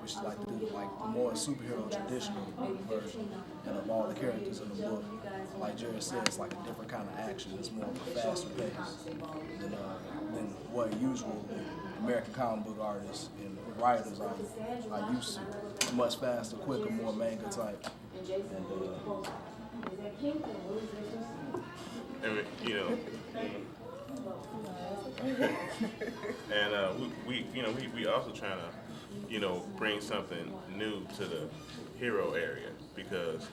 which is like the more superhero traditional version, and of all the characters in the book, like Jared said, it's like a different kind of action. It's more of a faster pace than what usual American comic book artists and writers are used to. It's much faster, quicker, more manga type. And you know, and we also trying to bring something new to the hero area, because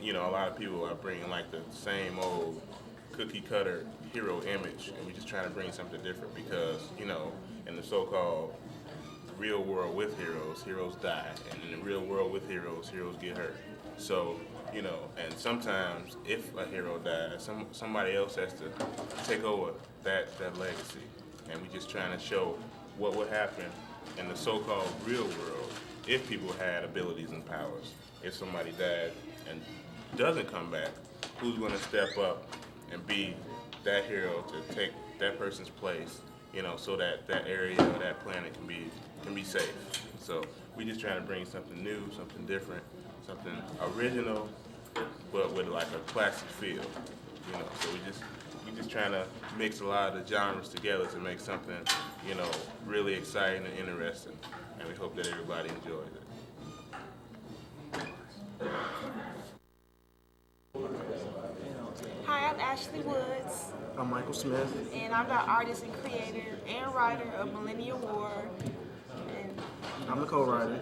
a lot of people are bringing like the same old cookie cutter hero image, and we just trying to bring something different, because in the so-called real world with heroes, heroes die, and in the real world with heroes, heroes get hurt. So and sometimes if a hero dies, somebody else has to take over that legacy, and we just trying to show what would happen in the so-called real world if people had abilities and powers. If somebody died and doesn't come back, who's going to step up and be that hero to take that person's place, so that area or that planet can be safe. So we just trying to bring something new, something different, something original, but with like a classic feel. So we just trying to mix a lot of the genres together to make something, really exciting and interesting, and we hope that everybody enjoys it. Hi, I'm Ashley Woods, I'm Michael Smith. and I'm the artist and creator and writer of Millennium War. And, I'm the co-writer.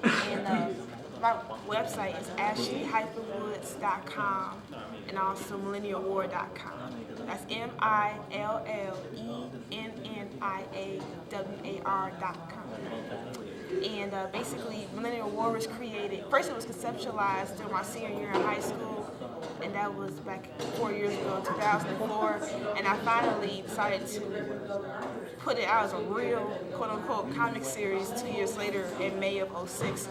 and my website is ashley-woods.com and also millennialwar.com. That's MILLENNIAWAR.com. And basically, Millennial War was created. First, it was conceptualized during my senior year in high school, and that was back 4 years ago, 2004. And I finally decided to put it out as a real, quote-unquote, comic series 2 years later in May of '06,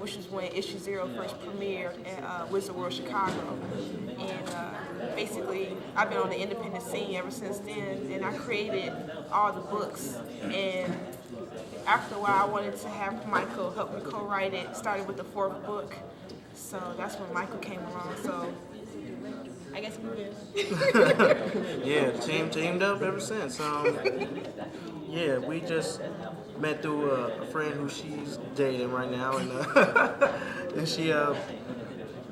which was when Issue 0 first premiered at Wizard World Chicago. And basically, I've been on the independent scene ever since then, and I created all the books. And after a while, I wanted to have Michael help me co-write it, started with the 4th book. So that's when Michael came along. So I guess we did. Yeah, the team teamed up ever since. Yeah, we just met through a friend who she's dating right now, and and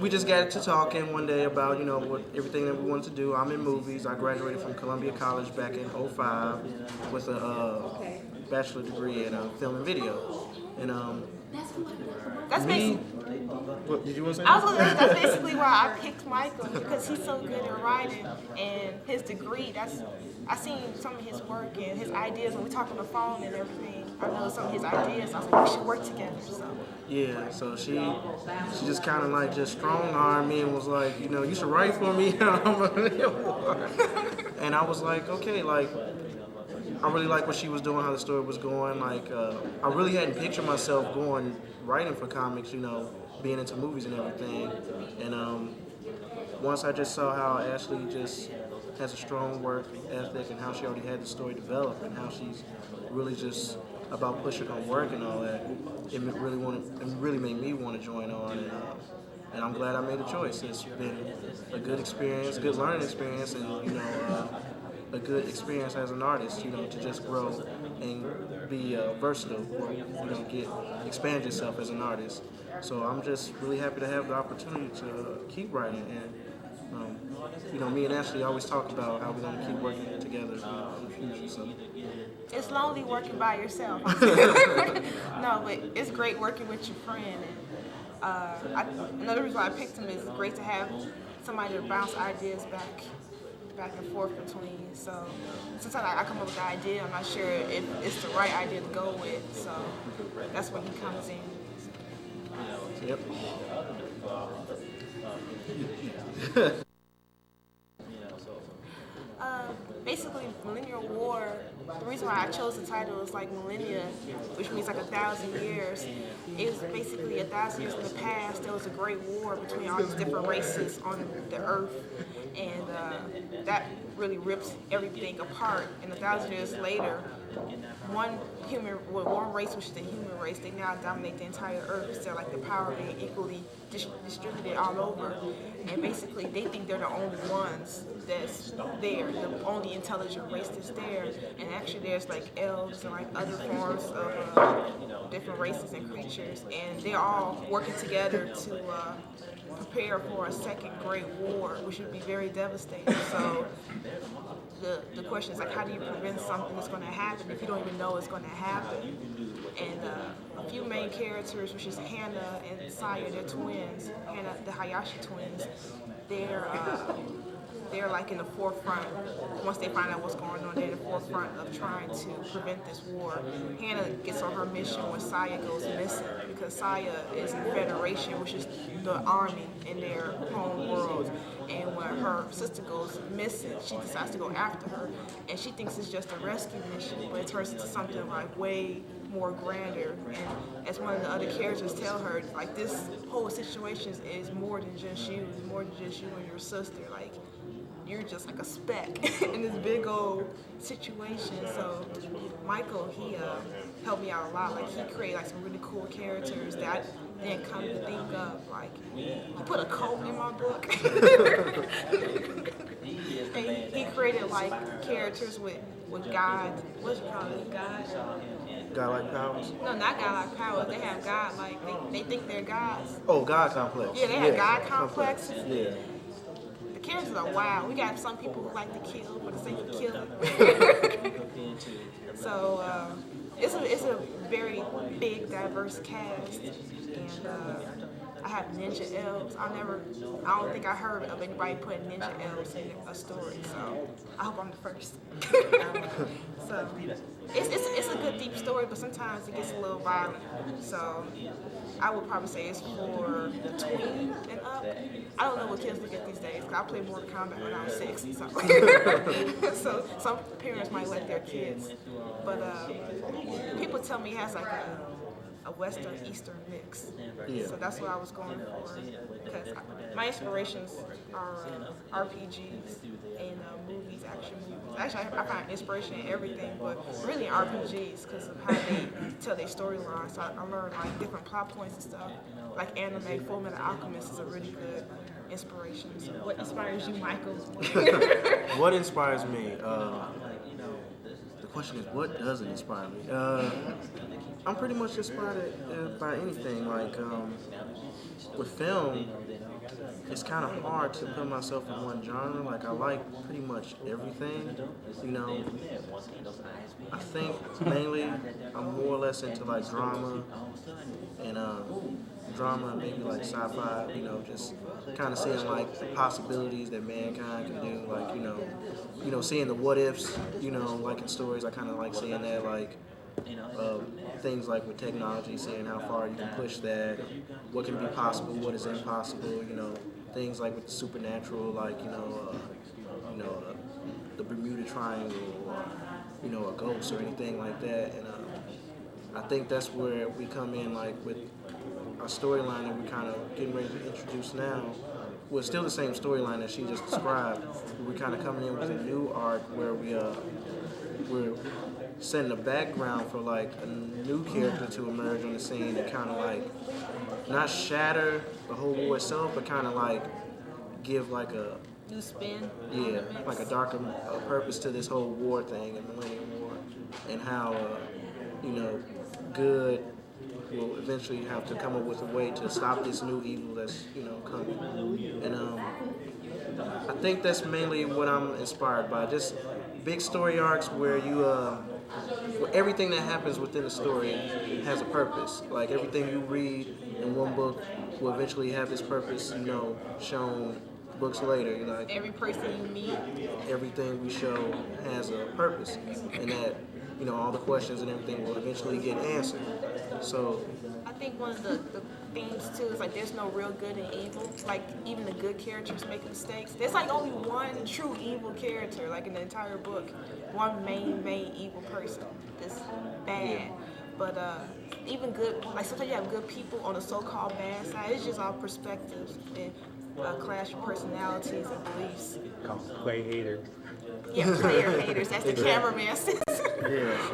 we just got to talking one day about what everything that we wanted to do. I'm in movies. I graduated from Columbia College back in '05 with a bachelor degree in film and video, and That's basically. What did you want to say? I was gonna say that's basically why I picked Michael, because he's so good at writing, and his degree. I seen some of his work and his ideas when we talk on the phone and everything. I know some of his ideas. I was like, we should work together. So. Yeah, so she just kind of like just strong-armed me and was like, you should write for me. And I was like, okay, like I really like what she was doing, how the story was going. Like I really hadn't pictured myself writing for comics, being into movies and everything. And once I just saw how Ashley just has a strong work ethic and how she already had the story developed and how she's really just about pushing her work and all that, it really made me want to join on, and I'm glad I made a choice. It's been a good experience, good learning experience, and a good experience as an artist, to just grow and be versatile, expand yourself as an artist. So I'm just really happy to have the opportunity to keep writing, and me and Ashley always talk about how we're going to keep working together in the future. So. It's lonely working by yourself. No, but it's great working with your friend. And another reason why I picked him is it's great to have somebody to bounce ideas back and forth between. So sometimes I come up with an idea, I'm not sure if it's the right idea to go with. So that's when he comes in. Yep. Basically, Millennial War, the reason why I chose the title is like millennia, which means like 1,000 years. It's basically 1,000 years in the past, there was a great war between all these different races on the earth, and that really rips everything apart. And 1,000 years later, one race, which is the human race, they now dominate the entire earth instead of like the power being equally distributed all over. And basically, they think they're the only ones that's there, the only intelligent race that's there. And actually, there's like elves and like other forms of different races and creatures, and they're all working together to prepare for a second Great War, which would be very devastating. So the question is like, how do you prevent something that's going to happen if you don't even know it's going to happen? And a few main characters, which is Hannah and Saya, they're twins. Hannah, the Hayashi twins, they're like in the forefront. Once they find out what's going on, they're in the forefront of trying to prevent this war. Hannah gets on her mission when Saya goes missing, because Saya is in Federation, which is the army in their home world. And when her sister goes missing, she decides to go after her, and she thinks it's just a rescue mission, but it turns into something like way more grander. And as one of the other characters tell her, like, this whole situation is more than just you. It's more than just you and your sister. Like, you're just like a speck in this big old situation. So Michael, he helped me out a lot. Like, he created like some really cool characters that I didn't come to think of. Like, he put a cult in my book. And he created like characters with God. What you call it? God-like powers? No, not God-like powers. They have God, like, they think they're gods. Oh, God complex. Yeah, they have God complexes. Yeah. The characters are wild. We got some people who like to kill for the sake of killing. So it's a very big, diverse cast, and I have ninja elves. I don't think I heard of anybody putting ninja elves in a story. So I hope I'm the first. So it's a good deep story, but sometimes it gets a little violent. So I would probably say it's for the tween and up. I don't know what kids look at these days, because I played Mortal Kombat when I was 6. So, so some parents might let their kids. But people tell me it has like a Western Eastern mix. Yeah. So that's what I was going for. Because my inspirations are RPGs and movies, action movies. Actually, I find inspiration in everything, but really in RPGs because of how they tell their storyline. So I learned like different plot points and stuff. Like anime, Full Metal Alchemist is a really good inspiration. So what inspires you, Michael? What inspires me? The question is, what doesn't inspire me? I'm pretty much inspired by anything. Like with film, it's kind of hard to put myself in one genre. Like, I like pretty much everything, you know. I think mainly I'm more or less into like drama and maybe like sci-fi, you know, just kind of seeing like the possibilities that mankind can do, like, you know, seeing the what ifs, you know, like in stories. I kind of like seeing that, like things like with technology, seeing how far you can push that, what can be possible, what is impossible, you know, things like with the supernatural, like, the Bermuda Triangle, or, you know, a ghost or anything like that. And I think that's where we come in, like with a storyline that we're kind of getting ready to introduce now. Well, it's still the same storyline that she just described. We're kind of coming in with a new arc where we're setting a background for like a new character to emerge on the scene and kind of like not shatter the whole war itself, but kind of like give like a New spin. yeah, like a darker purpose to this whole war thing and Millennium War, and how you know, good will eventually have to come up with a way to stop this new evil that's, you know, coming. And I think that's mainly what I'm inspired by. Just big story arcs where you where everything that happens within the story has a purpose. Like everything you read in one book will eventually have its purpose, you know, shown books later. You know, like Every person you meet. everything we show has a purpose, and that, you know, all the questions and everything will eventually get answered. So I think one of the themes too is like there's no real good and evil. Like even the good characters make mistakes. There's like only one true evil character, like in the entire book. One main evil person that's bad. But even good, like sometimes you have good people on the so-called bad side. It's just all perspectives and clash of personalities and beliefs. Play hater. Yeah, player haters. That's the cameraman. yeah.